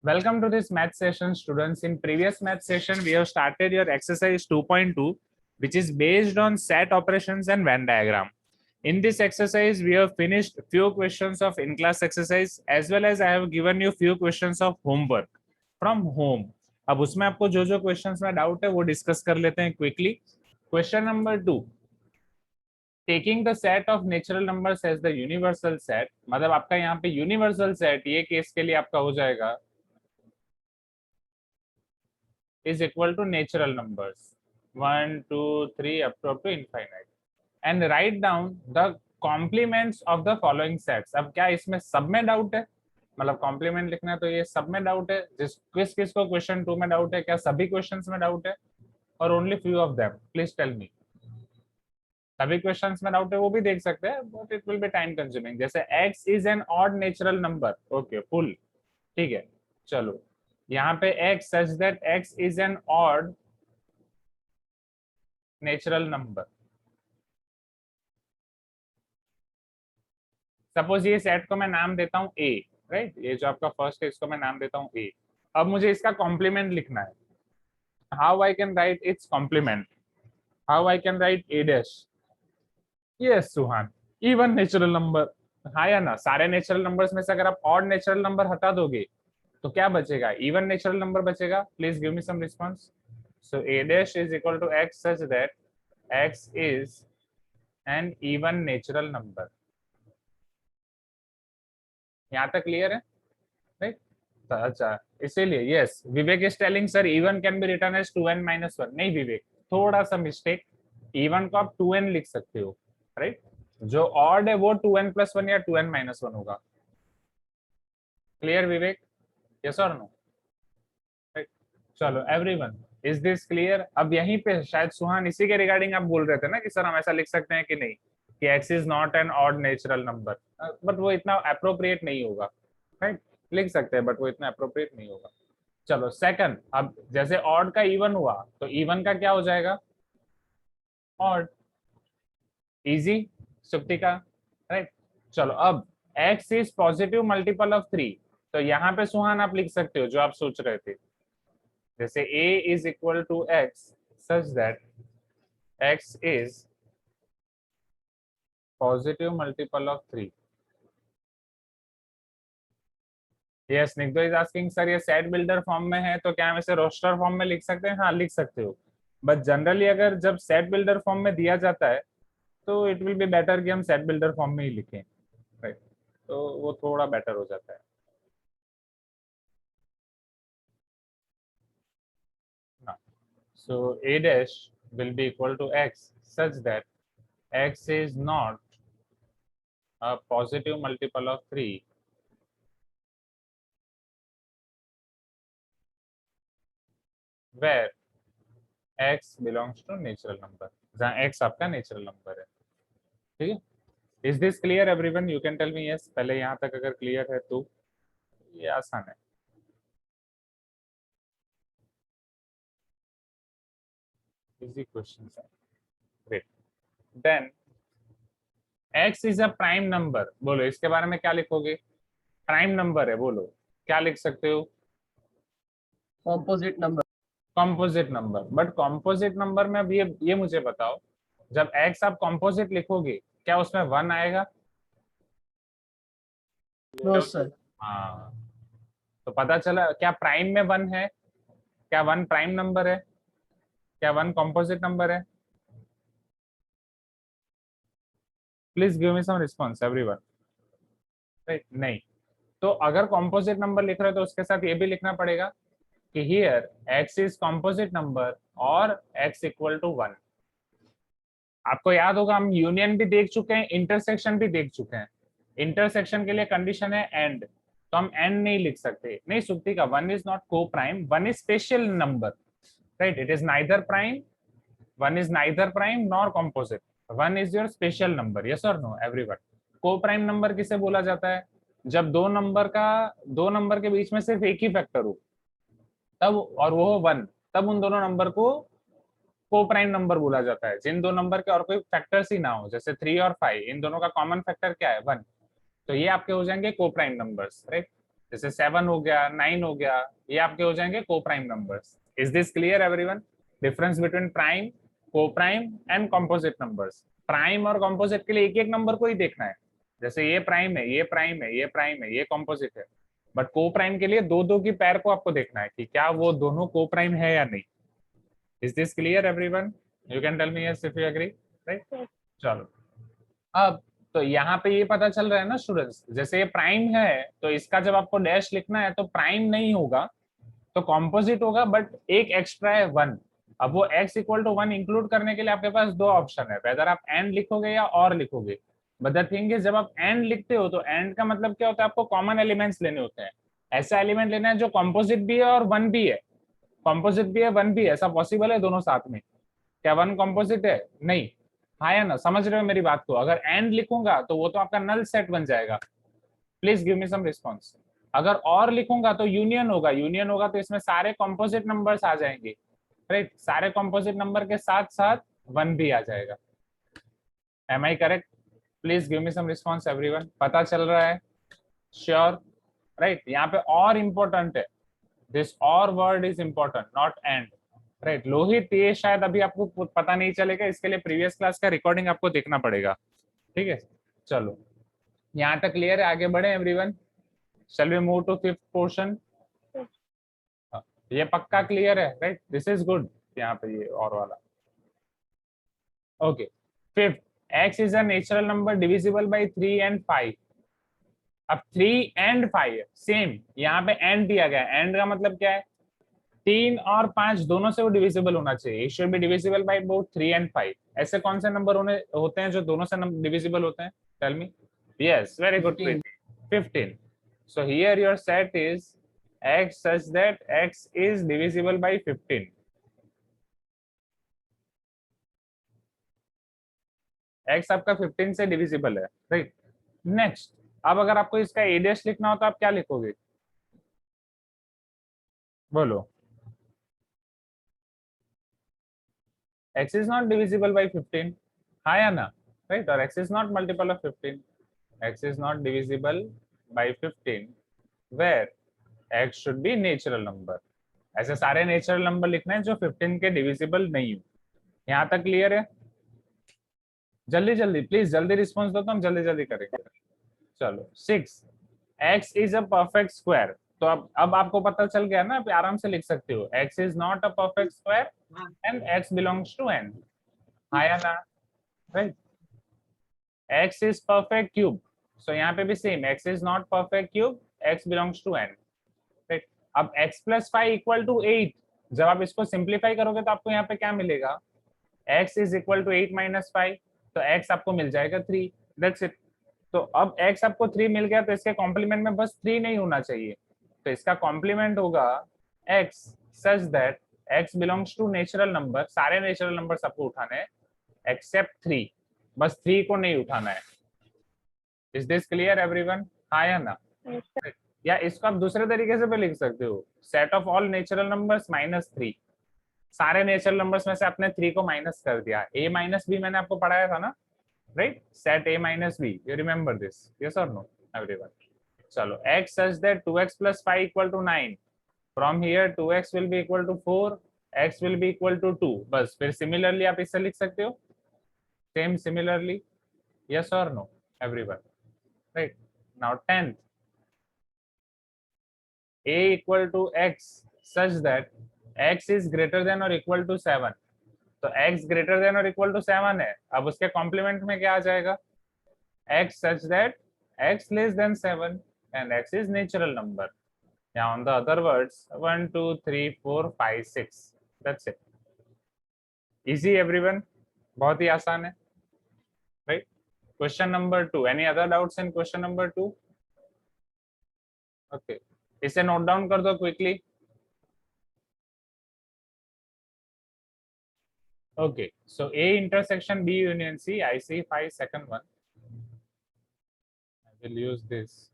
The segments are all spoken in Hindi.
Welcome to this math session, students. In previous math session, we have started your exercise 2.2, which is based on set operations and Venn diagram. In this exercise, we have finished few questions of in-class exercise as well as I have given you few questions of homework from home. अब उसमें आपको जो जो क्वेश्चंस में डाउट है वो डिस्कस कर लेते हैं quickly. Question number 2, taking the set of natural numbers as the universal set. मतलब आपका यहाँ पे यूनिवर्सल सेट ये केस के लिए आपका हो जाएगा is equal to natural numbers 1 2 3 up to infinite and write down the complements of the following sets. अब क्या इसमें सब में डाउट है? मतलब कॉम्प्लीमेंट लिखना है तो ये सब में डाउट है. किस किस को क्वेश्चन 2 में डाउट है? क्या सभी क्वेश्चंस में डाउट है? और only few of them please tell me. सभी क्वेश्चंस में डाउट है वो भी देख सकते हैं but it will be time consuming. जैसे x is an odd natural number. Okay full ठीक है. चलो यहाँ पे x such that x is an odd natural number. Suppose ये सेट को मैं नाम देता हूँ a, राइट. ये जो आपका फर्स्ट है इसको मैं नाम देता हूँ a. अब मुझे इसका कॉम्प्लीमेंट लिखना है. How I can write its complement? How I can write a dash? Yes Suhan, even natural number. हाँ या ना, सारे नेचुरल नंबर्स में से अगर आप ऑड नेचुरल नंबर हटा दोगे तो क्या बचेगा? इवन नेचुरल नंबर बचेगा. Please give me some response. So a dash is equal to x such that x is an even natural number. यहाँ तक क्लियर है राइट? अच्छा इसीलिए yes Vivek is telling sir even can be written as 2n minus 1. नहीं विवेक, थोड़ा सा मिस्टेक. इवन को आप 2n लिख सकते हो राइट. जो ऑड है वो 2n plus 1 या 2n minus 1 होगा. Clear Vivek? Yes or no? Right. चलो एवरीवन, इज दिस क्लियर? अब यहीं पे शायद सुहान इसी के रिगार्डिंग आप बोल रहे थे ना कि सर हम ऐसा लिख सकते हैं कि नहीं कि x is not an odd natural number. But वो इतना अप्रोप्रिएट नहीं होगा राइट. लिख सकते हैं बट वो इतना अप्रोप्रिएट नहीं होगा. चलो सेकंड, अब जैसे ऑड का इवन हुआ तो इवन का क्या हो जाएगा? ऑड. Easy Suptika right. चलो अब x is positive multiple of 3. तो यहाँ पे सुहान आप लिख सकते हो जो आप सोच रहे थे. जैसे a is equal to x such that x is positive multiple of 3. Yes, Nigdo is asking sir ये सेट बिल्डर फॉर्म में है तो क्या हम इसे रोस्टर फॉर्म में लिख सकते हैं? हाँ लिख सकते हो. बट जनरली अगर जब सेट बिल्डर फॉर्म में दिया जाता है तो इट विल बी बेटर कि हम सेट बिल्डर फॉर्म में ही लिखें राइट. तो वो थोड़ा बेटर हो जाता है. So a dash will be equal to x such that x is not a positive multiple of 3 where x belongs to natural number. जहाँ x आपका नेचुरल नंबर है. ठीक है. Is this clear everyone? You can tell me yes. पहले यहाँ तक अगर क्लियर है तो ये आसान है. इजी क्वेश्चंस है. Great. Then x is a prime number. बोलो इसके बारे में क्या लिखोगे? प्राइम नंबर है, बोलो क्या लिख सकते हो? Composite number. Composite number. But composite number में अब ये मुझे बताओ, जब x आप कॉम्पोजिट लिखोगे क्या उसमें 1 आएगा? No sir. हाँ तो पता चला क्या प्राइम में 1 है? क्या 1 प्राइम नंबर है? क्या 1 कॉम्पोजिट नंबर है? Please give me some response everyone. Right नहीं. तो अगर कॉम्पोजिट नंबर लिख रहे हो तो उसके साथ ये भी लिखना पड़ेगा कि here x is composite number और x इक्वल टू 1. आपको याद होगा हम यूनियन भी देख चुके हैं, इंटरसेक्शन भी देख चुके हैं. इंटरसेक्शन के लिए कंडीशन है एंड, तो हम एंड नहीं लिख सकते. नहीं सुप्ति का 1 इज नॉट को prime, 1 is special number right. It is neither prime, 1 is neither prime nor composite. 1 is your special number. Yes or no everyone? को प्राइम नंबर किसे बोला जाता है? जब दो नंबर के बीच में सिर्फ एक ही फैक्टर हो तब, और वो हो 1, तब उन दोनों नंबर को को प्राइम नंबर बोला जाता है. जिन दो नंबर के और कोई फैक्टर्स ही ना हो, जैसे 3 और 5, इन दोनों का कॉमन फैक्टर क्या है? 1. तो ये आपके हो जाएंगे को प्राइम नंबर्स राइट. जैसे 7 हो गया, 9 हो गया, ये आपके हो जाएंगे coprime numbers. Is this clear everyone? Difference between prime, coprime and composite numbers. Prime और कॉम्पोजिट के लिए एक एक नंबर को ही देखना है, जैसे ये प्राइम है, ये प्राइम है, ये प्राइम है, ये कॉम्पोजिट है। बट को प्राइम के लिए दो दो की पैर को आपको देखना है कि क्या वो दोनों को प्राइम है या नहीं। Is this clear everyone? You can tell me yes if you agree, right? चलो, अब तो यहाँ पे ये पता चल रहा है ना स्टूडेंट्स, जैसे ये प्राइम है तो इसका जब आपको डैश लिखना है तो प्राइम नहीं होगा, तो कॉम्पोजिट होगा, बट एक एक्स्ट्रा है 1। अब वो x इक्वल टू 1 इंक्लूड करने के लिए आपके पास दो ऑप्शन है, वेदर आप एंड लिखोगे या और लिखोगे। बट द थिंग इज, जब आप एंड लिखते हो तो एंड का मतलब क्या होता है, आपको कॉमन एलिमेंट्स लेने होते हैं। ऐसा एलिमेंट लेना है जो कॉम्पोजिट भी है और 1 भी है। कॉम्पोजिट भी है, 1 भी है, ऐसा पॉसिबल है दोनों साथ में? क्या 1 कॉम्पोजिट है? नहीं। हाँ या ना, समझ रहे हो मेरी बात को? अगर एंड लिखूंगा तो वो तो आपका नल सेट बन जाएगा। Please give me some response. अगर और लिखूंगा तो यूनियन होगा, यूनियन होगा तो इसमें सारे कॉम्पोजिट नंबर्स आ जाएंगे, राइट? सारे कॉम्पोजिट नंबर के साथ साथ 1 भी आ जाएगा। Am I correct? Please give me some response everyone. पता चल रहा है? Sure, right? यहाँ पे और इंपॉर्टेंट है, this or word is important, not and, right? Lohit, ये शायद अभी आपको पता नहीं चलेगा, इसके लिए प्रीवियस क्लास का रिकॉर्डिंग आपको देखना पड़ेगा, ठीक है? चलो, यहाँ तक क्लियर है? आगे बढ़े everyone? Shall we move to fifth portion? ये पक्का क्लियर है, राइट? This is good. यहाँ पे ये और वाला, okay. Fifth, x is a natural number divisible by 3 and 5। अब 3 एंड 5 सेम, यहाँ पे एंड दिया गया है, एंड का मतलब क्या है? 3 और 5 दोनों से वो डिविजिबल होना चाहिए। It should be divisible by both 3 and 5। ऐसे कौन से नंबर होने होते हैं जो दोनों से डिविजिबल होते हैं? Tell me. Yes, very good, 15। So here your set is x such that x is divisible by 15. x आपका 15 से डिविजिबल है, राइट? नेक्स्ट, अब अगर आपको इसका a डैश लिखना हो तो आप क्या लिखोगे? बोलो। x is not divisible by 15, हाँ या ना? राइट? और x is not multiple of 15. x is not divisible by 15 where x should be natural number. ऐसे सारे नेचुरल नंबर लिखने हैं जो 15 के डिविजिबल नहीं हो। यहाँ तक क्लियर है? जल्दी जल्दी प्लीज, जल्दी रिस्पॉन्स दो तो हम जल्दी जल्दी करेंगे। चलो, 6, x is a perfect square. तो अब आपको पता चल गया ना, आप आराम से लिख सकते हो x is not a perfect square and x belongs to n, हाँ या ना? Right? x is perfect cube, so यहाँ पे भी same, x is not perfect cube, x belongs to n, right? अब x प्लस 5 इक्वल टू 8, जब आप इसको सिंप्लीफाई करोगे तो आपको यहाँ पे क्या मिलेगा? x is equal to 8 minus 5, तो x आपको मिल जाएगा 3, दैट्स इट। तो अब x आपको 3 मिल गया तो इसके कॉम्प्लीमेंट में बस 3 नहीं होना चाहिए, तो इसका कॉम्प्लीमेंट होगा x such that x belongs to natural number. सारे नेचुरल नंबर्स आपको उठाने हैं एक्सेप्ट 3, बस 3 को नहीं उठाना है। Is this clear everyone? हाँ या ना? या इसको आप दूसरे तरीके से भी लिख सकते हो, set of all natural numbers minus 3। सारे नेचुरल नंबर्स में से आपने 3 को माइनस कर दिया। a माइनस बी मैंने आपको पढ़ाया था ना, right? Set a minus B, you remember this? Yes or no everyone? चलो, x such that 2x plus 5 equal to 9, from here 2x will be equal to 4, x will be equal to 2। बस फिर सिमिलरली आप इससे लिख सकते हो, same similarly, yes or no everyone? Right? Now 10th, a equal to x such that x is greater than or equal to 7। तो x ग्रेटर देन और इक्वल टू 7 है, अब उसके कॉम्प्लीमेंट में क्या आ जाएगा? x such that x less than 7 and x is natural number. Yeah, on the other words, 1 2 3 4 5 6, that's it. Easy everyone, बहुत ही आसान है, right? Question number 2, any other doubts in question number 2? Okay, इसे नोट डाउन कर दो quickly. Okay, so A intersection B union C, I see 5 second one, I will use this.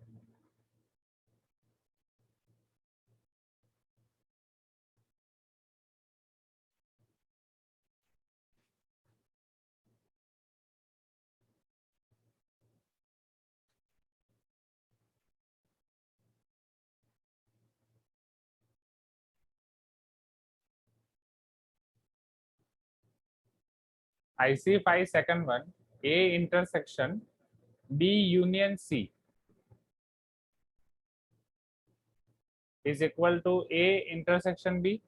I see 5 second one. A intersection B union C is equal to A intersection B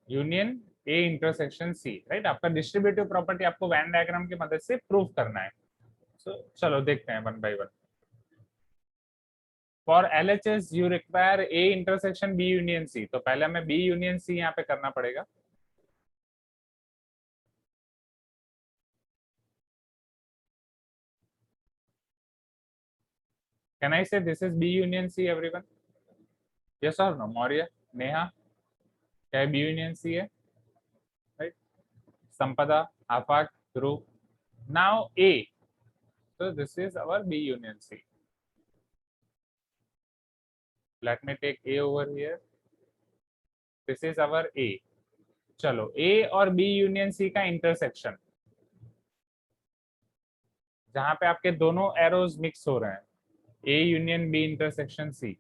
union A intersection C, right? आपका डिस्ट्रीब्यूटिव प्रॉपर्टी आपको वैन डायग्राम की मदद से प्रूव करना है. So, चलो देखते हैं one by one. For LHS you require A intersection B union C. तो पहले हमें B यूनियन C यहाँ पे करना पड़ेगा. Can I say this is B union C, everyone? Yes or no? Maurya, Neha, क्या है B union C है? Right? Sampada, Afaq, Dhruv. Now A. So this is our B union C. Let me take A over here. This is our A. चलो A or B union C का इंटरसेक्शन, जहां पे आपके दोनों एरोज मिक्स हो रहे हैं, A union B intersection C.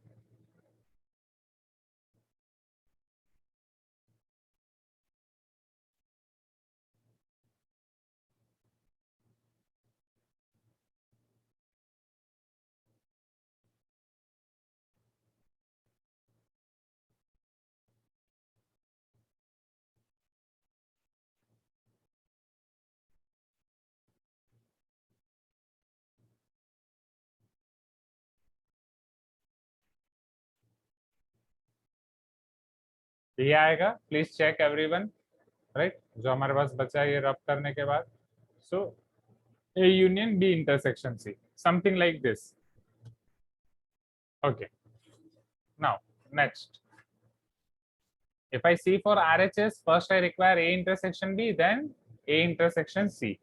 ये आएगा, प्लीज चेक एवरीवन, राइट? जो हमारे पास बचा है ये रब करने के बाद. सो A union B intersection C, something like this. Okay. Now next, if I see for RHS, first I require A intersection B, then A intersection C.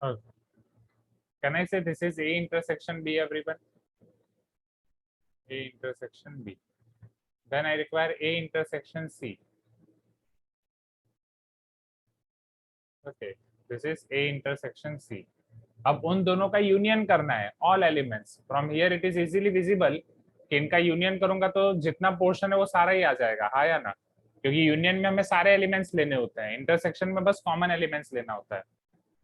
Okay. Can I say this is A intersection B, everyone? A intersection B. Then I require A intersection C. Okay, this is A intersection C. अब उन दोनों का यूनियन करना है, all elements. From here it is easily visible कि इनका यूनियन करूंगा तो जितना पोर्शन है वो सारा ही आ जाएगा, हाँ या ना? क्योंकि यूनियन में हमें सारे एलिमेंट्स लेने होते हैं, इंटरसेक्शन में बस कॉमन एलिमेंट्स लेना होता है.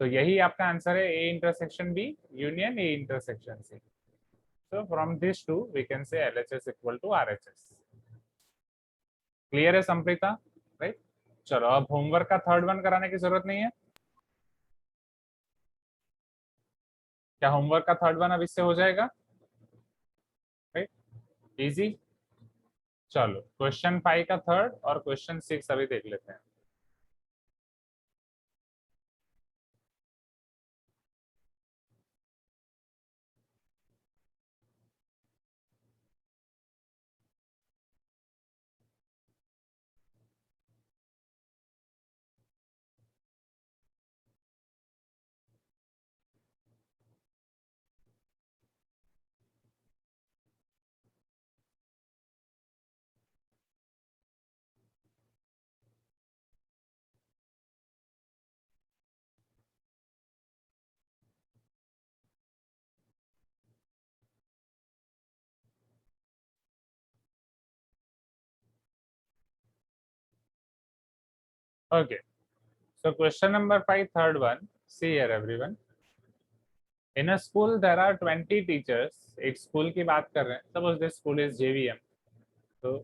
तो यही आपका आंसर है, A intersection B union A intersection C. So from this two we can say LHS equal to RHS. Clear है संप्रीता? राइट. चलो अब होमवर्क का थर्ड वन कराने की जरूरत नहीं है. क्या होमवर्क का थर्ड वन अब इससे हो जाएगा? Right, easy. चलो क्वेश्चन 5 का थर्ड और क्वेश्चन 6 अभी देख लेते हैं. Okay, so question number 5, third one. See here, everyone. In a school, there are 20 teachers. एक स्कूल की बात कर रहे हैं. Suppose this school is JVM. तो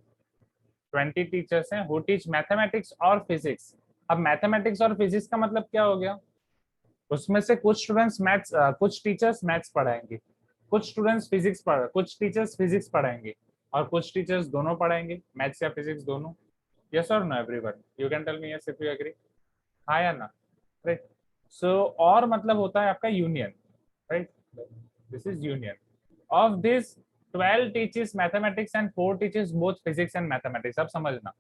20 टीचर्स हैं who teach mathematics और physics. अब मैथमेटिक्स और फिजिक्स का मतलब क्या हो गया? उसमें से कुछ स्टूडेंट्स मैथ्स, कुछ टीचर्स मैथ्स पढ़ाएंगे, कुछ स्टूडेंट्स फिजिक्स पढ़, कुछ टीचर्स फिजिक्स पढ़ाएंगे और कुछ टीचर्स दोनों पढ़ाएंगे, मैथ्स या फिजिक्स दोनों. Yes or no everyone? You can tell me yes if you agree. हाँ या ना? राइट. सो और मतलब होता है आपका union, right? This is union of this 12 teachers mathematics and 4 teachers both physics and mathematics. अब समझना,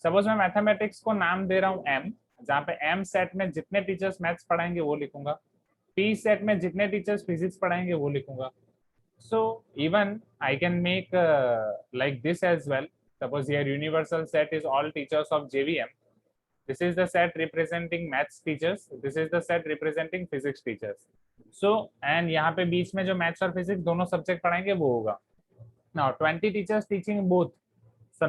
सपोज मैं मैथमेटिक्स को नाम दे रहा हूँ M, जहाँ पे M सेट में जितने टीचर्स मैथ्स पढ़ाएंगे वो लिखूंगा, पी सेट में जितने टीचर्स फिजिक्स पढ़ाएंगे वो लिखूंगा. So even I can make like this as well. Suppose here universal set is all teachers of JVM. This is the set representing maths teachers. This is the set representing physics teachers. So and यहाँ पे बीच में जो maths और physics दोनों subject पढ़ाएंगे वो होगा. Now 20 teachers teaching both. So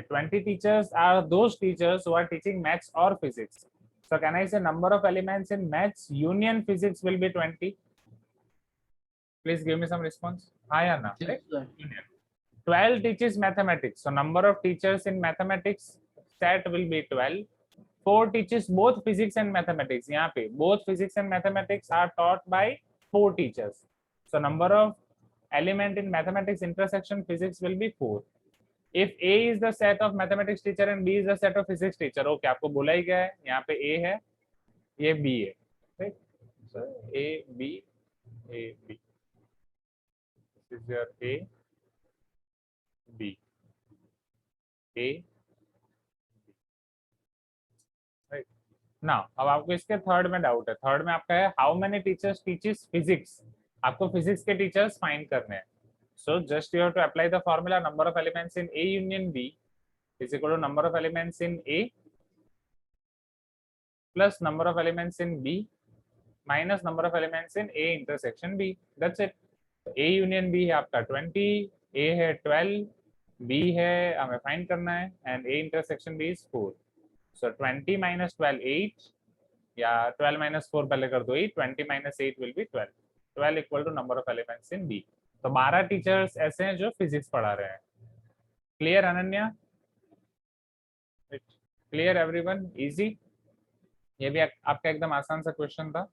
20 teachers are those teachers who are teaching maths or physics. So can I say number of elements in maths union physics will be 20? Please give me some response. Hi Anna. Yes, Right? sir. 12 teaches mathematics. So number of teachers in mathematics set will be 12. 4 teaches both physics and mathematics. यहाँ पे both physics and mathematics are taught by 4 teachers. So number of element in mathematics intersection physics will be 4. If A is the set of mathematics teacher and B is the set of physics teacher, okay, आपको बोला ही गया है. यहाँ पे A है, ये B है. Right? So A B. This is your A. B. A. Right. Now, अब आपको इसके थर्ड में डाउट है. थर्ड में आपका है how many teachers teaches physics. आपको फिजिक्स के टीचर्स फाइंड करने हैं. So just you have to apply the formula number of elements in A union B is equal to number of elements in A plus number of elements in B minus number of elements in A intersection B. That's it. A union B है आपका 20, A है 12, B है हमें फाइंड करना है and A intersection B is 4. So 20 minus 12 8 या 12 minus 4 पहले कर दो 8. 20 minus 8 will be 12. 12 equal to number of elements in B. तो 12 टीचर्स ऐसे हैं जो फिजिक्स पढ़ा रहे हैं. Clear Ananya? Clear everyone? Easy. ये भी आपका एकदम आसान सा क्वेश्चन था.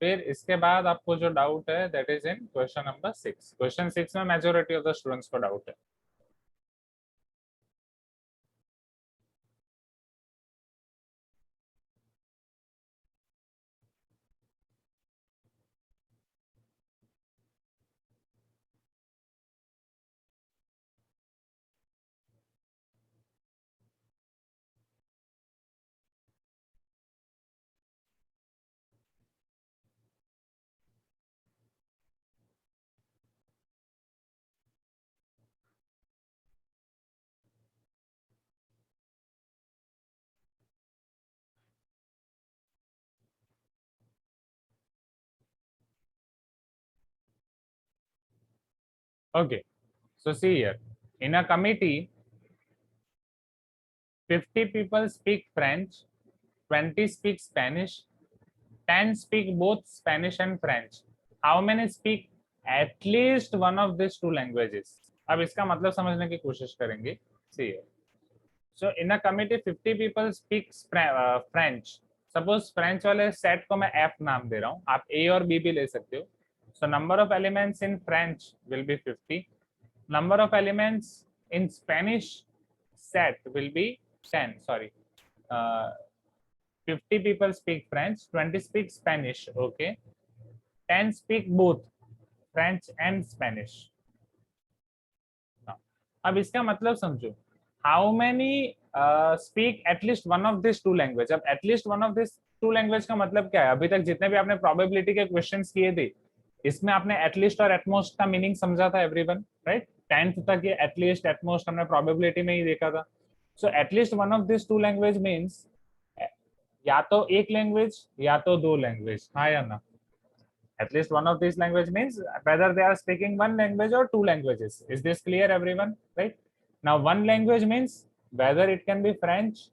फिर इसके बाद आपको जो डाउट है that is in question number 6. Question 6 में मेजॉरिटी ऑफ द स्टूडेंट्स को डाउट है. Okay, so see here, in a committee 50 people speak French, 20 speak Spanish, 10 speak both Spanish and French. How many speak at least one of these two languages? अब इसका मतलब समझने की कोशिश करेंगे. See here. So in a committee 50 people speak French. Suppose French वाले सेट को मैं F नाम दे रहा हूँ. आप A और B भी ले सकते हो. So number of elements in French will be 50. Number of elements in Spanish set will be 10. Sorry, 50 people speak French, 20 speak Spanish. Okay, 10 speak both French and Spanish. अब इसका मतलब समझो. How many speak at least one of these two language? अब at least one of these two language का मतलब क्या है? अभी तक जितने भी आपने probability के questions किए थे इसमें आपने एटलीस्ट और एटमोस्ट का मीनिंग समझा था एवरीवन. राइट? 10th तक ये एटलीस्ट एटमोस्ट हमने प्रोबेबिलिटी में ही देखा था. So at least one of this two language means या तो एक लैंग्वेज या तो दो लैंग्वेज. हाँ या ना? At least one of this language means whether they are speaking one language और two languages. Is this clear everyone? Right? Now one language means whether it can be French,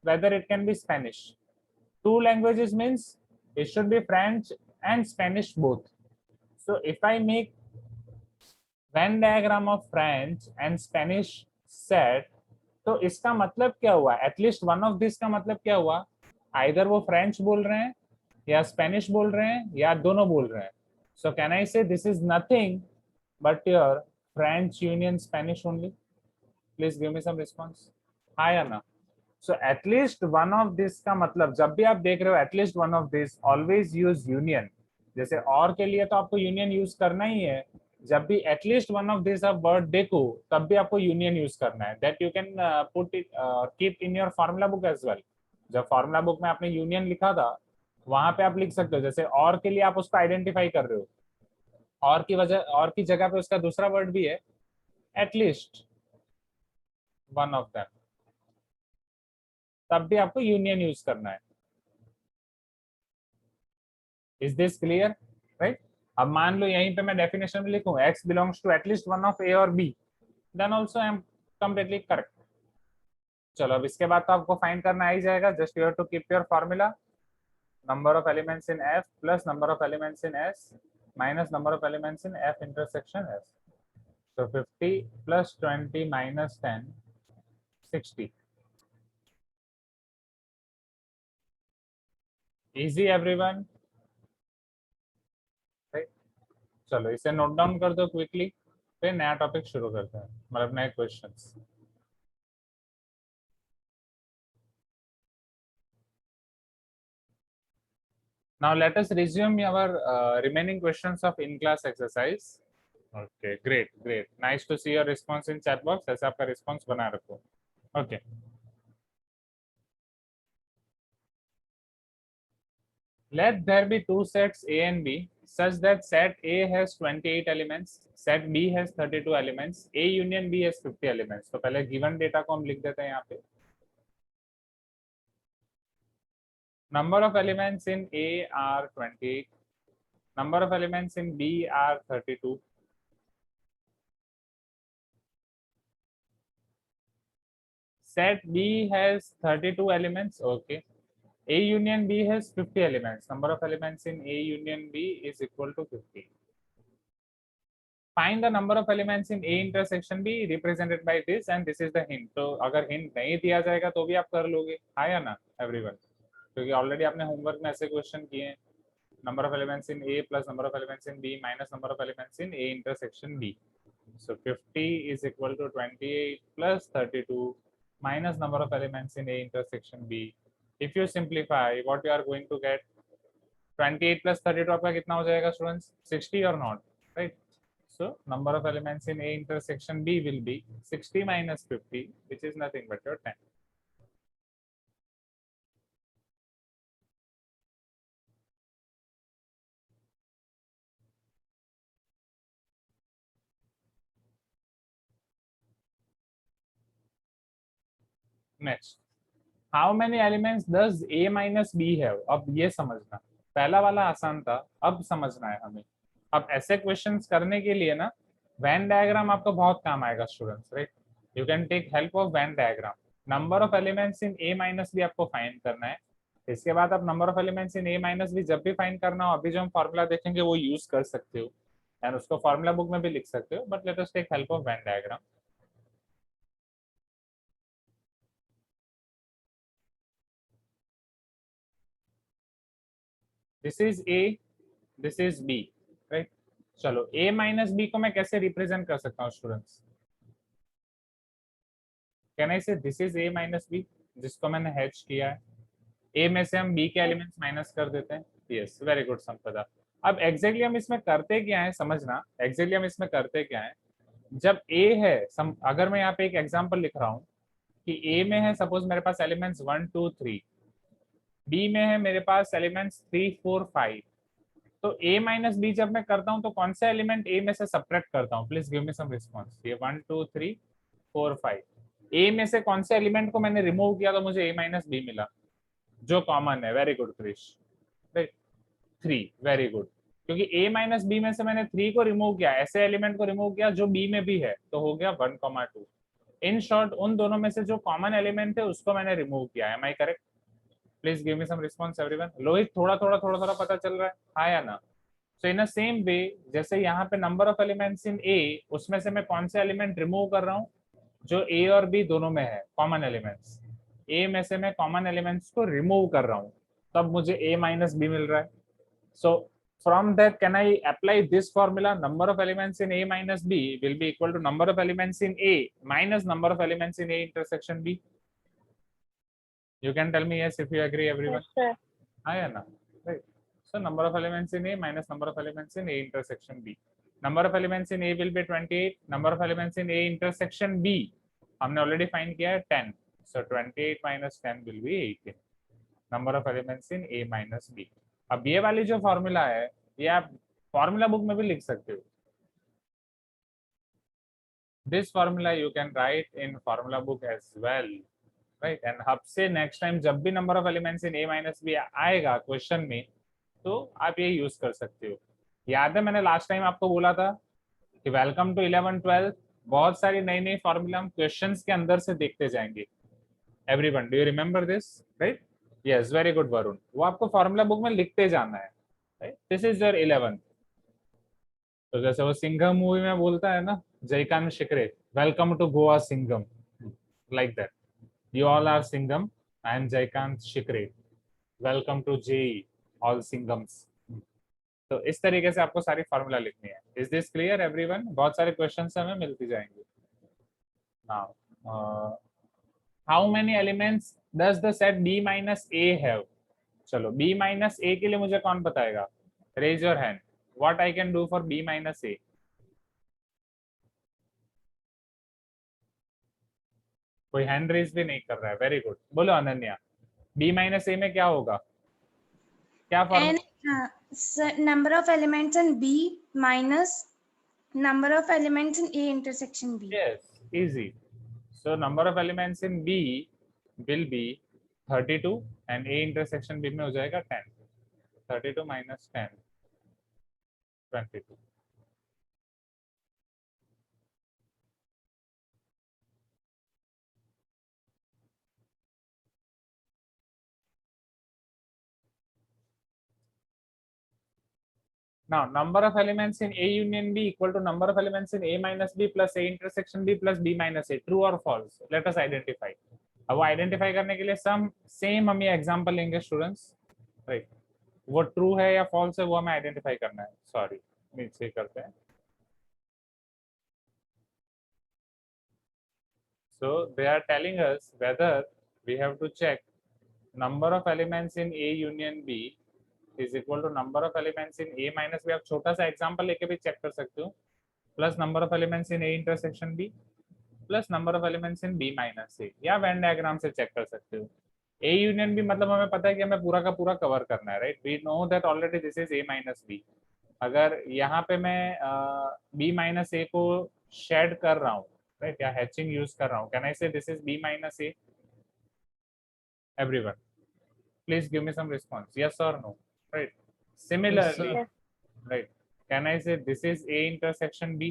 whether it can be Spanish. Two languages means it should be French and Spanish both. So if I make Venn diagram of French and Spanish set, तो इसका मतलब क्या हुआ? एटलीस्ट वन ऑफ दिस का मतलब क्या हुआ? आइदर वो फ्रेंच बोल रहे हैं या स्पेनिश बोल रहे हैं या दोनों बोल रहे हैं. सो can I say this is nothing but your French union Spanish only? Please give me some response. हाँ या ना? So at least one of this का मतलब जब भी आप देख रहे हो at least one of this always use union. जैसे और के लिए तो आपको यूनियन यूज करना ही है. जब भी एटलीस्ट वन ऑफ दिस आप वर्ड देखो तब भी आपको यूनियन यूज करना है. That you can put it keep in your formula book as well. जब फॉर्मूला बुक में आपने यूनियन लिखा था वहां पे आप लिख सकते हो, जैसे और के लिए आप उसको आइडेंटिफाई कर रहे हो, और की वजह, और की जगह पे उसका दूसरा वर्ड भी है, एटलीस्ट वन ऑफ देम, तब भी आपको यूनियन यूज करना है। Is this clear? राइट। अब मान लो यहीं पे मैं डेफिनेशन में लिखूं x belongs to at least one of a or b, then also I am completely correct. चलो अब इसके बाद तो आपको फाइंड करना आ ही जाएगा, just you have to keep your formula, number of elements in F plus number of elements in S minus number of elements in F intersection S. So 50 plus 20 minus 10, 60. Easy everyone, right? चलो इसे नोट डाउन कर दो क्विकली, फिर नया टॉपिक शुरू करते हैं, मतलब नए questions. Now let us resume our remaining questions of in-class exercise. Okay, great, great. Nice to see your response in chat box. ऐसे आपका response बना रखो. Okay. Let there be two sets A and B such that set A has 28 elements, set B has 32 elements, A union B has 50 elements. तो पहले given data को हम लिख देते हैं यहाँ पे. Number of elements in A are 28. Number of elements in B are 32. Set B has 32 elements. Okay. A union B has 50 elements. Number of elements in A union B is equal to 50. Find the number of elements in A intersection B represented by this, and this is the hint. तो अगर hint नहीं दिया जाएगा तो भी आप कर लोगे, हाँ या ना everyone? क्योंकि ऑलरेडी आपने होमवर्क में ऐसे क्वेश्चन किए हैं, number of elements in A plus number of elements in B minus number of elements in A intersection B. So 50 is equal to 28 plus 32 minus number of elements in A intersection B. If you simplify, what you are going to get? 28 plus 32 आपका कितना हो जाएगा students? 60 or not, right? So number of elements in A intersection B will be 60 minus 50, which is nothing but your 10. Next, how many elements does A minus B have? अब ये समझना, पहला वाला आसान था, अब समझना है हमें। अब ऐसे क्वेश्चंस करने के लिए ना वेन डायग्राम आपको बहुत काम आएगा students, right? You can take help of Venn diagram. Number of elements in A minus B आपको फाइंड करना है, इसके बाद आप number of elements in A minus B जब भी फाइंड करना हो, अभी जो हम फॉर्मूला देखेंगे वो यूज कर सकते हो, एंड उसको फॉर्मूला बुक में भी लिख सकते हो, but let us take help of Venn diagram. This is A, this is B, right? चलो A माइनस बी को मैं कैसे रिप्रेजेंट कर सकता हूँ students? Can I say this is A minus B, जिसको मैंने हैच किया है, A में से हम B के एलिमेंट्स माइनस कर देते हैं। यस, वेरी गुड संपदा। अब एग्जैक्टली हम इसमें करते क्या है समझना, एग्जैक्टली हम इसमें करते क्या है, जब A है अगर मैं यहाँ पे एक एग्जांपल लिख रहा हूँ कि A में है सपोज मेरे पास एलिमेंट्स 1 2 3, B में है मेरे पास एलिमेंट्स 3 4 5, तो A माइनस बी जब मैं करता हूँ तो कौन सा एलिमेंट A में से सब्ट्रैक्ट करता हूँ? Please give me some response. ये 1 2 3 4 5, A में से कौन से एलिमेंट को मैंने रिमूव किया तो मुझे A माइनस बी मिला? जो कॉमन है, very good Krish, right? 3, very good. क्योंकि A माइनस बी में से मैंने 3 को रिमूव किया, ऐसे एलिमेंट को रिमूव किया जो B में भी है, तो हो गया 1, 2। इन शॉर्ट उन दोनों में से जो कॉमन एलिमेंट है उसको मैंने रिमूव किया। Am I correct? Please give me some response everyone. Lohit थोड़ा थोड़ा पता चल रहा है, हाँ या ना? सो इन सेम वे, जैसे यहाँ पे number of elements in A, उसमें से मैं कौन से एलिमेंट रिमूव कर रहा हूँ? जो A और B दोनों में है कॉमन एलिमेंट्स, A में से मैं कॉमन एलिमेंट्स को रिमूव कर रहा हूँ, तब मुझे A माइनस बी मिल रहा है। सो from that can I apply this formula? Number of elements in A minus B will be equal to number of elements in A minus number of elements in A intersection B. You can tell me yes if you agree everyone. Yes, sir. हाँ या ना? Right. So number of elements in A minus number of elements in A intersection B. Number of elements in A will be 28. Number of elements in A intersection B हमने already find किया है 10. So 28 minus 10 will be 18. Number of elements in A minus B. अब ये वाली जो फॉर्मूला है ये आप फॉर्मूला बुक में भी लिख सकते हो। This formula you can write in formula book as well, right. And अब से नेक्स्ट टाइम जब भी number of elements in A minus B आएगा क्वेश्चन में, तो आप ये यूज कर सकते हो। याद है मैंने लास्ट टाइम आपको बोला था कि वेलकम टू 11-12, बहुत सारी नई नई फॉर्मूला हम क्वेश्चंस के अंदर से देखते जाएंगे। Everyone, do you remember this, right? Yes, very good Varun, वो आपको फॉर्मूला बुक में लिखते जाना है, right? This is your 11th। तो जैसे वो सिंघम मूवी में बोलता है ना, Jaikant Shikre, welcome to Goa Singham, like that. You all are Singham, I am Jaikant Shikre, welcome to JEE all Singhams. तो इस तरीके से आपको सारी फॉर्मूला लिखनी है। Is this clear everyone? बहुत सारे क्वेश्चन हमें मिलती जाएंगे। Now how many elements does the set B minus A have? चलो बी माइनस ए के लिए मुझे कौन बताएगा? Raise your hand, what I can do for B minus ए। कोई हैंड रेज भी नहीं कर रहा है, वेरी गुड। बोलो अनन्या, बी माइनस ए में क्या होगा, क्या And formula? number of elements in B minus number of elements in A intersection B. Yes, easy. So number of elements in B will be 32 and A intersection B में हो जाएगा 10. 32 minus 10, 22. Now number of elements in A union B equal to number of elements in A minus B plus A intersection B plus B minus A. True or false? Let us identify. अब वो आइडेंटिफाई करने के लिए सेम हम ये एग्जांपल लेंगे स्टूडेंट्स, राइट? वो ट्रू है या फॉल्स है वो हमें आइडेंटिफाई करना है। सॉरी, नीचे करते हैं। So they are telling us whether we have to check number of elements in A union B is equal to number of elements in A minus B। आप छोटा सा एग्जांपल लेके भी चेक कर सकते हो, plus number of elements in A intersection B plus number of elements in B minus A, या वेन डायग्राम से चेक कर सकते हो। A यूनियन B मतलब हमें पता है कि हमें पूरा का पूरा कवर करना है, right? We know that already this is A minus B। अगर यहाँ पे मैं B माइनस A को शेड कर रहा हूँ, राइट, या हैचिंग यूज कर रहा हूँ, can I say this is B minus A? Everyone please give me some response, yes or no, right? Similarly, Yes. right, can I say this is A intersection B?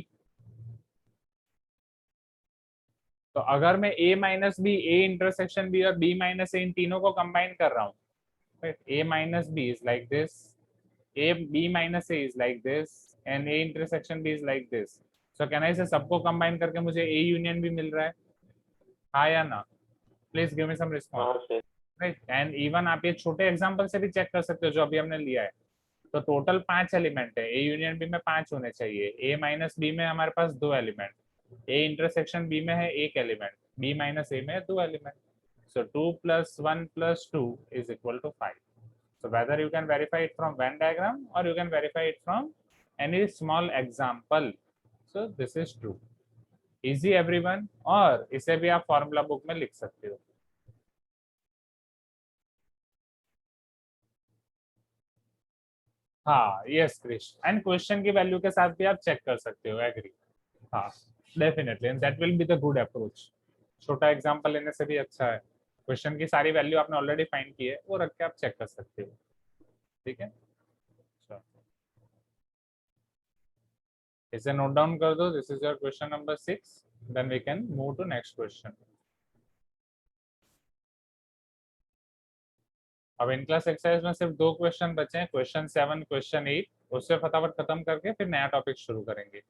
तो अगर मैं A minus B, A intersection B और B माइनस A इन तीनों को कंबाइन कर रहा हूँ, right? A minus B is like this, A B minus A is like this and A intersection B is like this. So can I say सबको कंबाइन करके मुझे A यूनियन भी मिल रहा है, हाँ या ना? Please give me some response, right? And even आप ये छोटे एग्जांपल से भी चेक कर सकते हो जो अभी हमने लिया है। तो टोटल 5 एलिमेंट है, ए यूनियन बी में 5 होने चाहिए। ए माइनस बी में हमारे पास 2 एलिमेंट, ए इंटरसेक्शन बी में है 1 एलिमेंट, बी माइनस ए में है 2 element. So 2 plus 1 plus 2 is equal to 5. So whether you can verify it from Venn diagram or you can verify it from any small example. So this is true. Easy everyone, और इसे भी आप फॉर्मूला बुक में लिख सकते हो। हाँ, यस क्रिश, एंड क्वेश्चन की वैल्यू के साथ भी आप चेक कर सकते हो, एग्री। हाँ, definitely, and that will be the good approach. छोटा एग्जांपल लेने से भी अच्छा है, क्वेश्चन की सारी वैल्यू आपने ऑलरेडी फाइंड की है, वो रख के आप चेक कर सकते हो, ठीक है? इसे नोट डाउन कर दो, this is your question number 6, then we can move to next question. अब इन क्लास एक्सरसाइज में सिर्फ 2 क्वेश्चन बचे हैं, क्वेश्चन 7, क्वेश्चन 8, उससे फटाफट खत्म करके फिर नया टॉपिक शुरू करेंगे।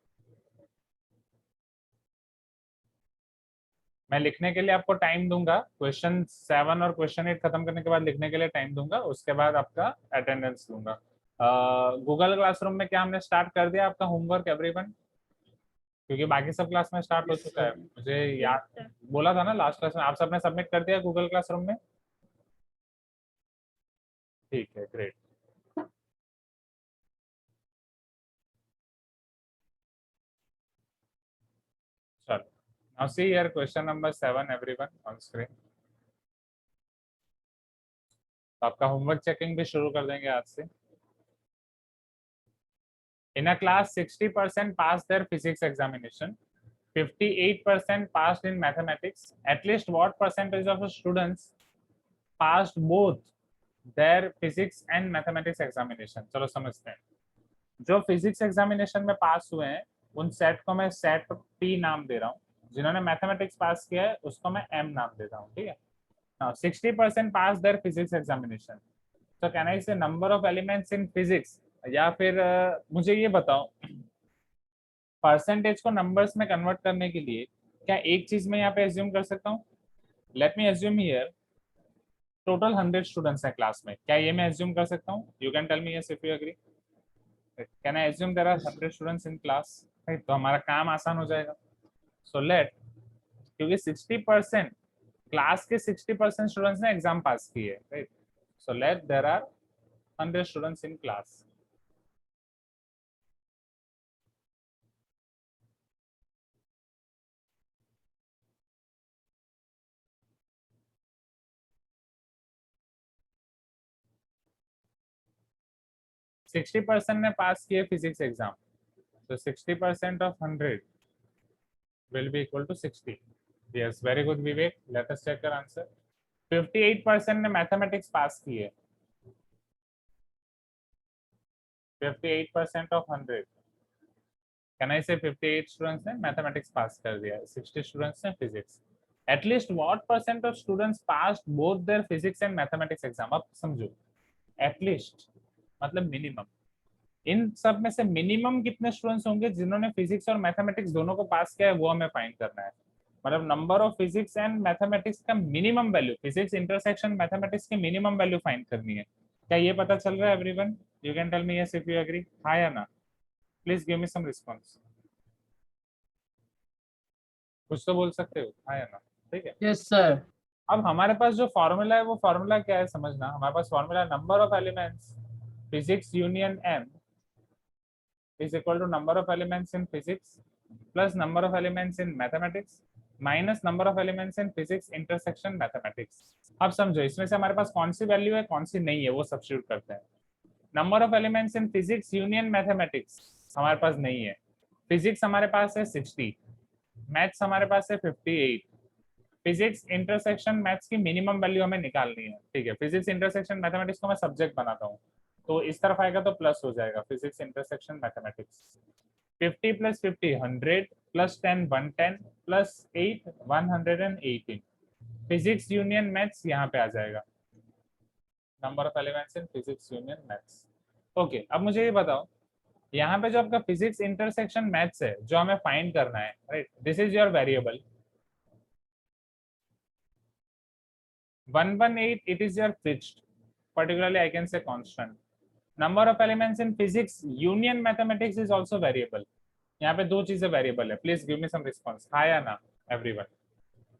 मैं लिखने के लिए आपको टाइम दूंगा, क्वेश्चन 7 और क्वेश्चन 8 खत्म करने के बाद लिखने के लिए टाइम दूंगा, उसके बाद आपका अटेंडेंस लूंगा। गूगल क्लासरूम में क्या हमने स्टार्ट कर दिया आपका होमवर्क एवरीवन? क्योंकि बाकी सब क्लास में स्टार्ट हो चुका है, मुझे याद बोला था ना लास्ट क्लास में, आप सबने सबमिट कर दिया गूगल क्लासरूम में? ठीक है, ग्रेट। चलो, now see here question number 7 everyone on screen. तो आपका होमवर्क चेकिंग भी शुरू कर देंगे आज से। In a class, 60% passed their physics examination, 58% passed in mathematics. At least what percentage of the students passed both their physics and mathematics examination? चलो समझते हैं। जो फिजिक्स एग्जामिनेशन में पास हुए हैं उन सेट को मैं सेट पी नाम दे रहा हूँ, जिन्होंने मैथमेटिक्स पास किया है उसको मैं एम नाम देता हूँ, ठीक है। Now 60% pass their physics examination, तो can I say number of elements in physics, या फिर मुझे ये बताओ परसेंटेज को नंबर्स में कन्वर्ट करने के लिए क्या एक चीज मैं यहाँ पे एज्यूम कर सकता हूँ? Let me assume here total 100 students हैं क्लास में, क्या ये मैं एज्यूम कर सकता हूँ? You can tell me yes if you agree. Can I assume there are 100 students in class? तो हमारा काम आसान हो जाएगा। सो लेट, क्योंकि 60% क्लास के 60% स्टूडेंट्स ने एग्जाम पास किए, राइट। So let there are 100 students in class. Sixty percent ने पास किए फिजिक्स एग्जाम, तो 60% of 100 will be equal to 60. Yes, very good Vivek. Let us check your answer. 58% ने मैथमेटिक्स पास किए, 58% of 100. Can I say 58 students ने मैथमेटिक्स पास कर दिया, 60 स्टूडेंट्स ने physics. At least what percent of students passed both their physics and mathematics exam? अब समझो, at least मतलब मिनिमम, इन सब में से मिनिमम कितने स्टूडेंट्स होंगे जिन्होंने फिजिक्स और मैथमेटिक्स दोनों को पास किया है, वो हमें फाइंड करना है। मतलब number of physics and mathematics का minimum value, physics intersection mathematics की मिनिमम वैल्यू फाइंड करनी है। क्या ये पता चल रहा है everyone? You can tell me yes if you agree, हाँ या ना। Please give me some response, कुछ तो बोल सकते हो, हाँ या ना, ठीक है। Yes sir. अब हमारे पास जो फॉर्मूला है वो फॉर्मूला क्या है समझना। हमारे पास formula number of elements physics union M is equal to number of elements in physics plus number of elements in mathematics minus number of elements in physics intersection mathematics। अब समझो इसमें से हमारे पास कौन सी वैल्यू है कौन सी नहीं है वो सब्स्टिट्यूट करते हैं। Number of elements in physics union mathematics हमारे पास नहीं है। फिजिक्स हमारे पास है 60, मैथ्स हमारे पास है 58, फिजिक्स इंटरसेक्शन मैथ्स की मिनिमम वैल्यू हमें निकालनी है, ठीक है। फिजिक्स इंटरसेक्शन मैथमेटिक्स को मैं सब्जेक्ट बनाता हूँ, तो इस तरफ आएगा तो प्लस हो जाएगा, physics intersection mathematics. 50 plus 50 100 plus 10 110 plus 8 118। Physics union maths यहाँ पे आ जाएगा, number of elements in physics union maths. Okay, अब मुझे ये बताओ यहाँ पे जो आपका फिजिक्स इंटरसेक्शन मैथ्स है जो हमें फाइंड करना है, right, this is your variable 118, it is your fixed, particularly I can say constant. Number of elements in physics union mathematics is also variable. यहाँ पे दो चीजें वेरिएबल है, please give me some response, हाँ या ना एवरीवन।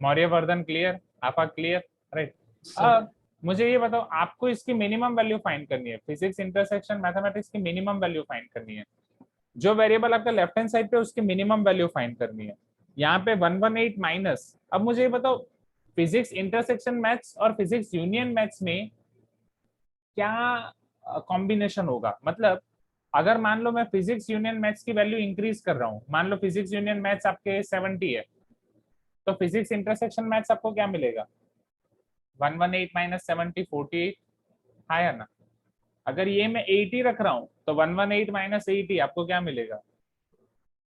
मौर्य वर्धन क्लियर, आपा क्लियर, राइट। अब मुझे ये बताओ आपको इसकी मिनिमम वैल्यू फाइंड करनी है, फिजिक्स इंटरसेक्शन मैथमेटिक्स की मिनिमम वैल्यू फाइंड करनी है। जो वेरिएबल आपका लेफ्ट हैंड साइड पे उसकी मिनिमम वैल्यू फाइंड करनी है। यहाँ पे 118 माइनस, अब मुझे ये बताओ फिजिक्स इंटरसेक्शन मैथ्स और फिजिक्स यूनियन मैथ्स में क्या कॉम्बिनेशन होगा। मतलब अगर मान लो मैं फिजिक्स यूनियन मैथ्स की वैल्यू इंक्रीज कर रहा हूँ, मान लो फिजिक्स यूनियन मैथ्स आपके 70 है, तो फिजिक्स इंटरसेक्शन मैथ्स आपको क्या मिलेगा? 118 माइनस 70 48, हाँ या ना। अगर ये मैं 80 रख रहा हूँ तो 118 माइनस 80 आपको क्या मिलेगा?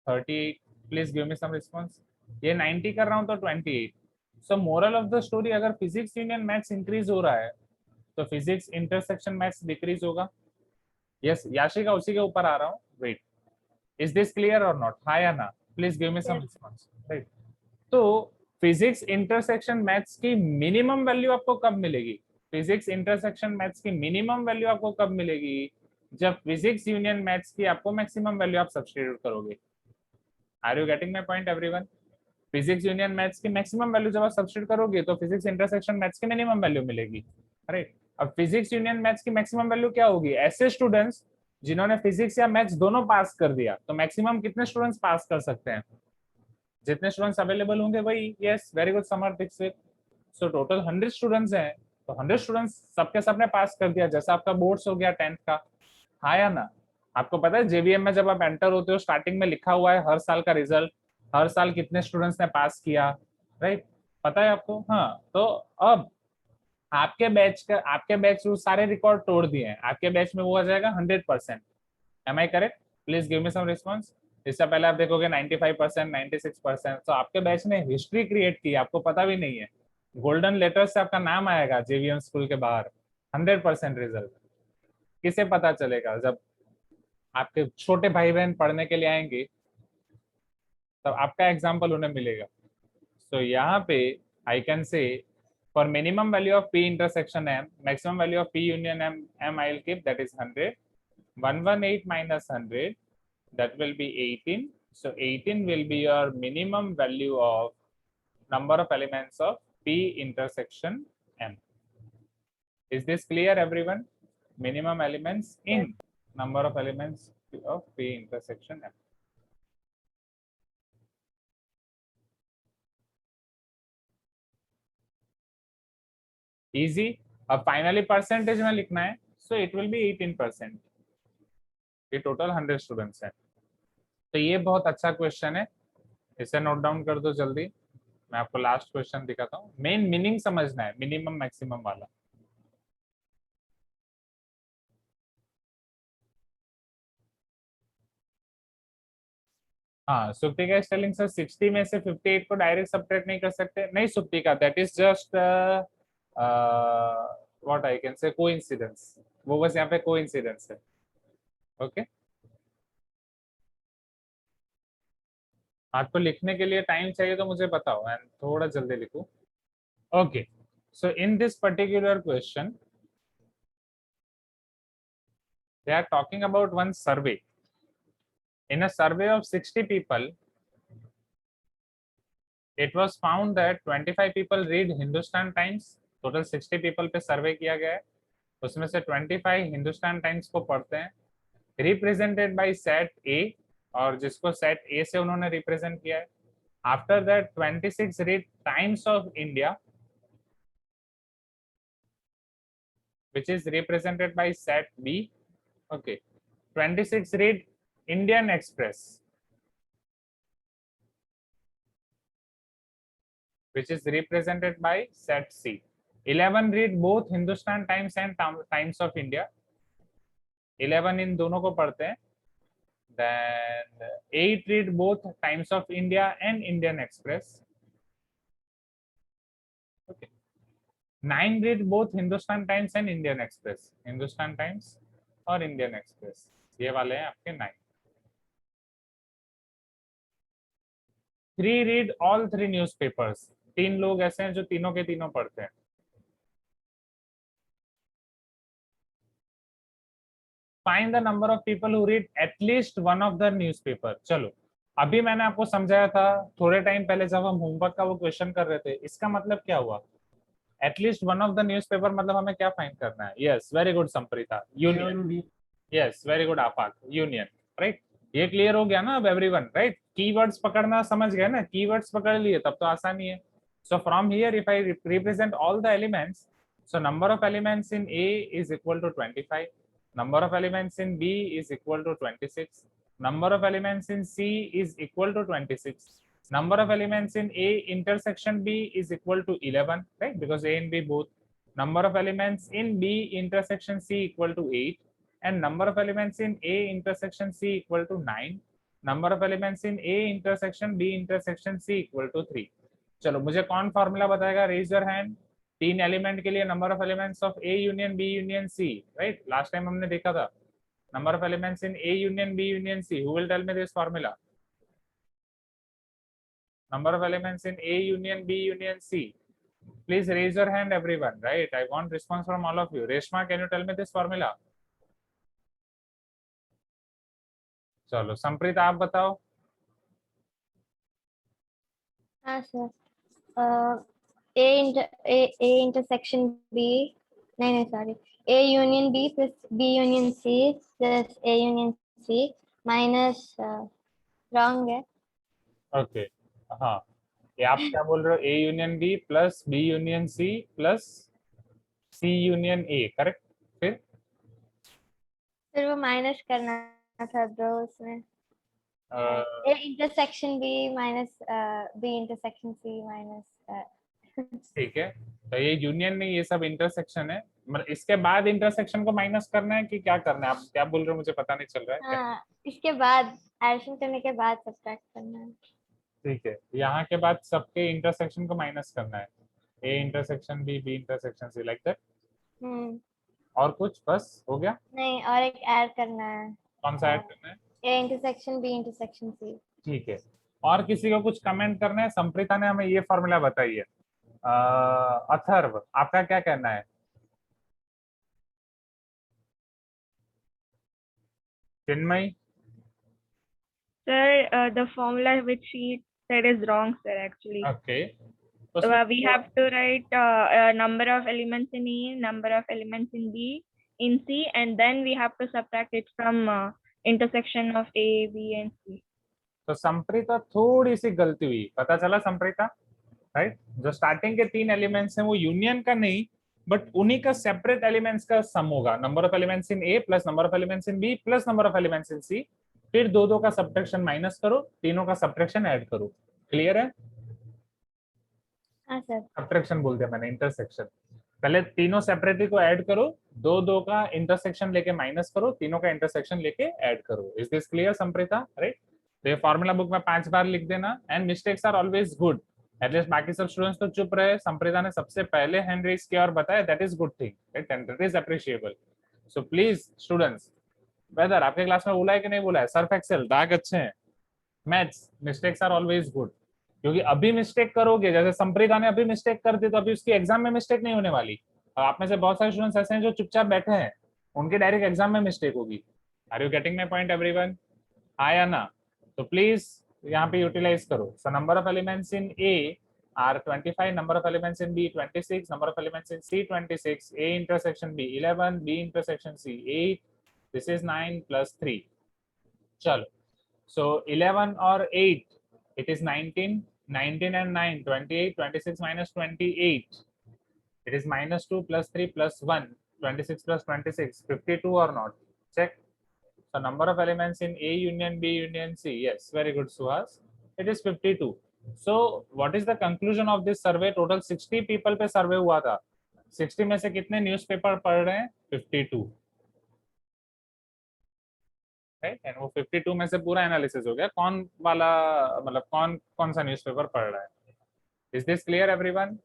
38। Please give me some response. ये 90 कर रहा हूँ तो 28। So moral of the story, अगर फिजिक्स यूनियन मैथ्स इंक्रीज हो रहा है तो फिजिक्स इंटरसेक्शन मैथ्स डिक्रीज होगा। यस याशिका, उसी के ऊपर आ रहा हूँ, वेट, इज दिस क्लियर और नॉट, हाँ या ना? Please give me some response, right. तो फिजिक्स इंटरसेक्शन मैथ्स की मिनिमम वैल्यू आपको कब मिलेगी? फिजिक्स इंटरसेक्शन मैथ्स की मिनिमम वैल्यू आपको कब मिलेगी? जब फिजिक्स यूनियन मैथ्स की आपको मैक्सिमम वैल्यू आप सब्स्टिट्यूट करोगे। Are you getting my point everyone? Physics union maths की मैक्सिमम वैल्यू जब आप सब्स्टिट्यूट करोगे तो फिजिक्स इंटरसेक्शन मैथ्स की मिनिमम वैल्यू मिलेगी, राइट। अब फिजिक्स यूनियन मैथ्स की मैक्सिमम वैल्यू क्या होगी? ऐसे स्टूडेंट्स जिन्होंने फिजिक्स या मैथ्स दोनों पास कर दिया, तो मैक्सिमम कितने स्टूडेंट्स पास कर सकते हैं? जितने स्टूडेंट्स अवेलेबल होंगे वही। Yes, very good Samar Dixit. So total 100 students हैं, तो 100 स्टूडेंट्स सबके सबने पास कर दिया, जैसा आपका बोर्ड्स हो गया 10th का, हाँ या ना? आपको पता है जेबीएम में जब आप एंटर होते हो स्टार्टिंग में लिखा हुआ है हर साल का रिजल्ट, हर साल कितने स्टूडेंट्स ने पास किया, राइट? पता है आपको? हाँ, तो अब आपके बैच वो सारे रिकॉर्ड तोड़ दिए हैं, आपके बैच में वो आ जाएगा 100%। Am I correct? Please give me some response. इससे पहले आप देखोगे 95%, 96%। तो आपके बैच ने हिस्ट्री क्रिएट की, आपको पता भी नहीं है। गोल्डन लेटर से आपका नाम आएगा जेवीएम स्कूल के बाहर। 100% रिजल्ट किसे पता चलेगा? जब आपके छोटे भाई बहन पढ़ने के लिए आएंगे तब आपका एग्जाम्पल उन्हें मिलेगा। सो यहाँ पे I can say for minimum value of P intersection M, maximum value of P union M I'll keep, that is 100. 118 minus 100, that will be 18. So 18 will be your minimum value of number of elements of P intersection M. Is this clear, everyone? Minimum elements in number of elements of P intersection M. Easy. अब फाइनली परसेंटेज में लिखना है, so it will be 18%. ये टोटल 100 स्टूडेंट्स हैं। तो ये बहुत अच्छा क्वेश्चन है, इसे नोट डाउन कर दो जल्दी। मैं आपको लास्ट क्वेश्चन दिखाता हूँ, मेन मीनिंग समझना है मिनिमम मैक्सिमम वाला। हाँ, सुप्ति का स्टेलिंग सर 60 में से 58 को डायरेक्ट सब्ट्रैक्ट नहीं कर सकते, नहीं सुप्ति का, that is just what I can say coincidence, वो बस यहाँ पे कोइंसिडेंस है। ओके, आपको लिखने के लिए टाइम चाहिए तो मुझे बताओ एंड थोड़ा जल्दी लिखो। Okay, so in this particular question they are talking about one survey. In a survey of 60 people, it was found that 25 people read Hindustan Times. Total 60 people पे सर्वे किया गया है, उसमें से 25 हिंदुस्तान टाइम्स को पढ़ते हैं, रिप्रेजेंटेड बाय सेट ए, और जिसको सेट ए से उन्होंने रिप्रेजेंट किया है। After that 26 read times of India, which is represented by set B. Okay, 26 read Indian Express, which is represented by set C. 11 read both Hindustan Times and Times of India. 11 इन दोनों को पढ़ते हैं। Then 8 read both Times of India and Indian Express. Okay. 9 read both Hindustan Times and Indian Express. Hindustan Times और Indian Express, ये वाले हैं आपके 9। 3 read all 3 newspapers. 3 लोग ऐसे हैं जो तीनों के तीनों पढ़ते हैं। Find the number of people who read at least one of the newspaper. चलो, अभी मैंने आपको समझाया था थोड़े टाइम पहले जब हम होमवर्क का वो क्वेश्चन कर रहे थे, इसका मतलब क्या हुआ? At least one of the newspaper मतलब हमें क्या फाइंड करना है? Yes, very good Sampreeta, union. Yes, very good आपाक, यूनियन, राइट। ये क्लियर हो गया ना अब एवरीवन, राइट? कीवर्ड्स पकड़ना समझ गए ना, कीवर्ड्स पकड़ लिए तब तो आसानी है। So from here if I represent all the elements, so number of elements in A is equal to 25, number of elements in B is equal to 26, number of elements in C is equal to 26, number of elements in A intersection B is equal to 11, right? Because A and B both. Number of elements in B intersection C equal to 8, and number of elements in A intersection C equal to 9, number of elements in A intersection B intersection C equal to 3. चलो, मुझे कौन फॉर्मूला बताएगा? Raise your hand. 3 एलिमेंट के लिए number of elements of A union B union C, right? Last time हमने देखा था number of elements in A union B union C. Who will tell me this formula? Number of elements in A union B union C. Please raise your hand, everyone. Right? I want response from all of you. Reshma, can you tell me this formula? चलो, संप्रीत आप बताओ। हाँ सर, A intersection B, नहीं sorry, A union B plus B union C plus A union C minus wrong है। ओके, हाँ, ये आप क्या बोल रहे हो? A union B plus B union C plus C union A, correct. फिर वो माइनस करना था ब्रो उसमें, A intersection B minus B intersection C minus. ठीक है, तो ये यूनियन नहीं, ये सब इंटरसेक्शन है। मतलब इसके बाद इंटरसेक्शन को माइनस करना है कि क्या करना है, आप क्या बोल रहे हो मुझे पता नहीं चल रहा है। हाँ, इसके बाद एडिशन करने के बाद सब्ट्रैक्ट करना है। ठीक है, यहाँ के बाद सबके इंटरसेक्शन को माइनस करना है, A intersection B intersection C, like that. और कुछ बस हो गया? नहीं, और एक ऐड करना है, कौन सा ऐड करना है? A intersection B intersection C. ठीक है, और किसी को कुछ कमेंट करना है? संप्रीता ने हमें ये फॉर्मूला बताई है। अथर्व, आपका क्या कहना है? Chinmayi? Sir, the formula which she said is wrong, sir, actually. Okay, We have to write number of elements in E, number of elements in B, in C, and then we have to subtract it from intersection of A, B, and C. तो संप्रीता थोड़ी सी गलती हुई, पता चला संप्रीता, राइट? जो स्टार्टिंग के 3 एलिमेंट्स हैं वो यूनियन का नहीं, बट उन्हीं का सेपरेट एलिमेंट्स का सम होगा, number of elements in A plus number of elements in B plus number of elements in C. फिर दो दो का सब्ट्रैक्शन माइनस करो, तीनों का सब्ट्रैक्शन ऐड करो। क्लियर है? हाँ सर। सब्ट्रैक्शन बोल दिया मैंने, इंटरसेक्शन। पहले तीनों सेपरेटली को ऐड करो, दो दो का इंटरसेक्शन लेके माइनस करो, तीनों का इंटरसेक्शन लेके ऐड करो। Is this clear Sampreeta? Right, तो ये फॉर्मूला बुक में 5 बार लिख देना। And mistakes are always good, at least बाकी सब स्टूडेंट्स तो चुप रहे, संप्रीता ने सबसे पहले हैंड रेज किया और बताया, that is good thing, right, and that is appreciable. So please students, whether आपके क्लास में बोला है कि नहीं बोला है, सर्फ एक्सेल दाग अच्छे हैं, maths mistakes are always good. क्योंकि अभी मिस्टेक करोगे, जैसे संप्रीता ने अभी मिस्टेक कर दी, तो अभी उसकी एग्जाम में मिस्टेक नहीं होने वाली। और आप में से बहुत सारे स्टूडेंट्स ऐसे हैं जो चुपचाप बैठे हैं, उनके डायरेक्ट एग्जाम में मिस्टेक होगी। Are you getting my point everyone? हाँ या ना? तो प्लीज यहाँ पे यूटिलाइज करो। So number of elements in A are 25, number of elements in B 26, number of elements in C 26, A intersection B 11, B intersection C 8, this is 9 plus 3. चलो, so 11 और 8, it is 19, 19 and 9 28, 26 minus 28, it is minus 2 plus 3 plus 1, 26 plus 26, 52 or not? Check. So number of elements in A union B union C, yes, very good Suhas, it is 52. So what is the conclusion of this survey? Total 60 people पे सर्वे हुआ था, 60 में से कितने न्यूज़पेपर पढ़ रहे हैं? 52, राइट? एंड वो 52 में से पूरा एनालिसिस हो गया, कौन वाला, मतलब कौन कौन सा न्यूज़पेपर पढ़ रहा है। Is this clear everyone?